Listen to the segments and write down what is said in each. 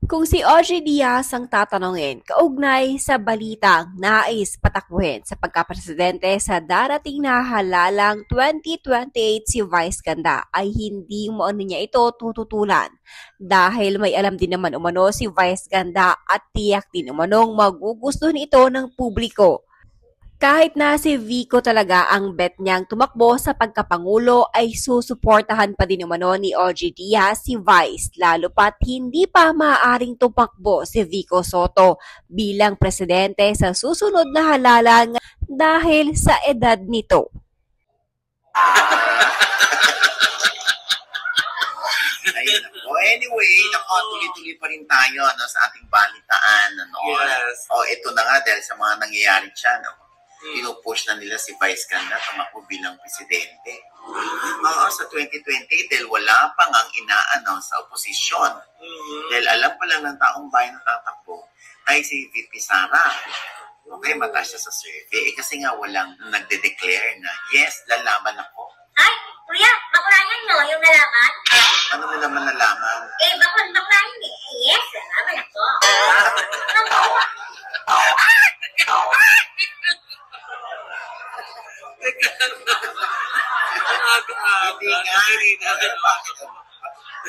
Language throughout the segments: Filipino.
Kung si Audrey Diaz ang tatanungin, kaugnay sa balitang nais patakbuhin sa pagkapresidente sa darating na halalang 2028 si Vice Ganda ay hindi mo ano niya ito tututulan. Dahil may alam din naman umano si Vice Ganda at tiyak din umanong magugustuhan ito ng publiko. Kahit na si Vico talaga ang bet niyang tumakbo sa pagkapangulo ay susuportahan pa din umano ni OG Diaz si Vice lalo pat hindi pa maaaring tumakbo si Vico Soto bilang presidente sa susunod na halalan dahil sa edad nito. Ayun po. Anyway, nakatuloy-tuloy pa rin tayo sa ating balitaan. Yes. Ito na nga dahil sa mga nangyayari dyan. Pinupush na nila si Vice Ganda tumakbo bilang presidente. Sa 2020 dahil wala pang ang ina-announce sa oposisyon. Dahil alam pa lang ng taong bayan na tatakbo ay si VP Sara. Okay, mataas siya sa survey. Kasi nga walang nagde-declare na, yes, lalaban ako. Ay, kuya, bakulayan nyo yung nalaman? Ano na naman nalaman? Bakulayan eh. Yes, nalaman ako. Hindi nga. Bakit?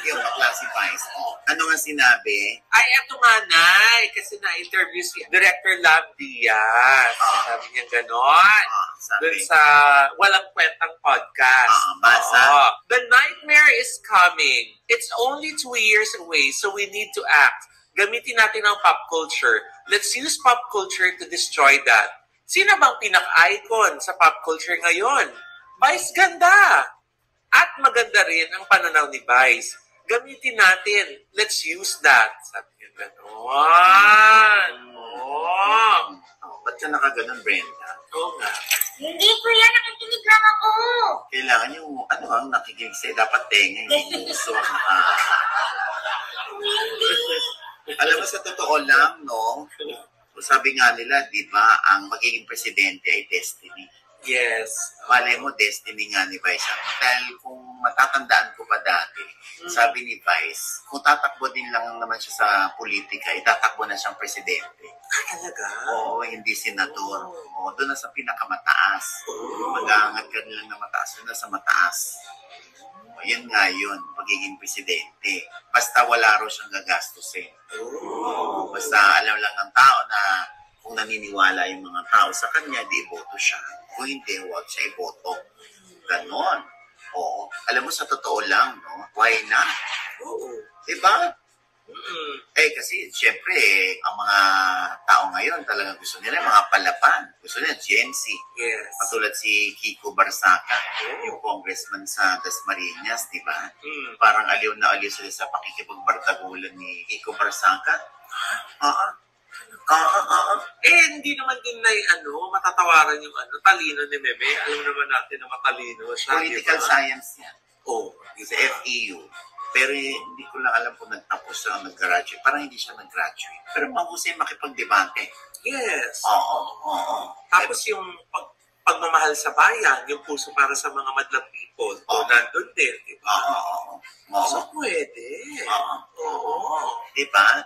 Yung bakla si Vice. Ano nga sinabi? Ay, eto nga, Nay. Kasi na-interview si Director Lab Diaz. Sabi niya ganon. Doon Sabi. sa Walang Kwentang Podcast. Basa. The nightmare is coming. It's only 2 years away, so we need to act. Gamitin natin ang pop culture. Let's use pop culture to destroy that. Sino bang pinaka-icon sa pop culture ngayon? Vice Ganda. At maganda rin ang pananaw ni Vice. Gamitin natin. Let's use that. Sabi niya gano'n. Ba't ka nakaganon, Brenda? Oo nga. Hindi, kuya, nakikinig lang ako. Kailangan yung, ang nakikinig sa'yo, dapat tenga, yung puso. Alam mo, sa totoo lang, no? Sabi nga nila, di ba, ang magiging presidente ay destiny. Yes. Malay mo, destiny nga ni Vice. Dahil kung matatandaan ko pa dati, sabi ni Vice, kung tatakbo din lang naman siya sa politika, itatakbo na siyang presidente. Talaga? Oo, hindi senador. Oo, doon na sa pinakamataas. Mag-aangat ka nilang na mataas, doon na sa mataas. Yan nga yun, magiging presidente. Basta wala raw siyang gagastusin. Oo, basta alam lang ng tao na kung naniniwala yung mga tao sa kanya, di iboto siya. Kung hindi, huwag siya iboto. Ganon. Oo. Alam mo, sa totoo lang, no? Why not? Oo. Diba? Kasi, syempre, ang mga tao ngayon talagang gusto nila, mga palapan. Gusto nila, Gen Z. Yes. Patulad si Kiko Barsaca, yung congressman sa Dasmariñas, di ba? Parang aliw na aliw sila sa pakikipagbardagulan ni Kiko Barsaca. Hindi naman din na matatawaran yung talino ni Meme. Alam naman natin na matalino siya. Political science yan. Sa Diba? FEU. Pero hindi ko lang alam kung nagtapos siya o nag-graduate. Parang hindi siya nag-graduate. Pero mahusay makipag-debate. Yes. Oo. Tapos yung pagmamahal sa bayan, yung puso para sa mga madlang people, nandun din, diba? Oo. So, pwede. Oo. Diba?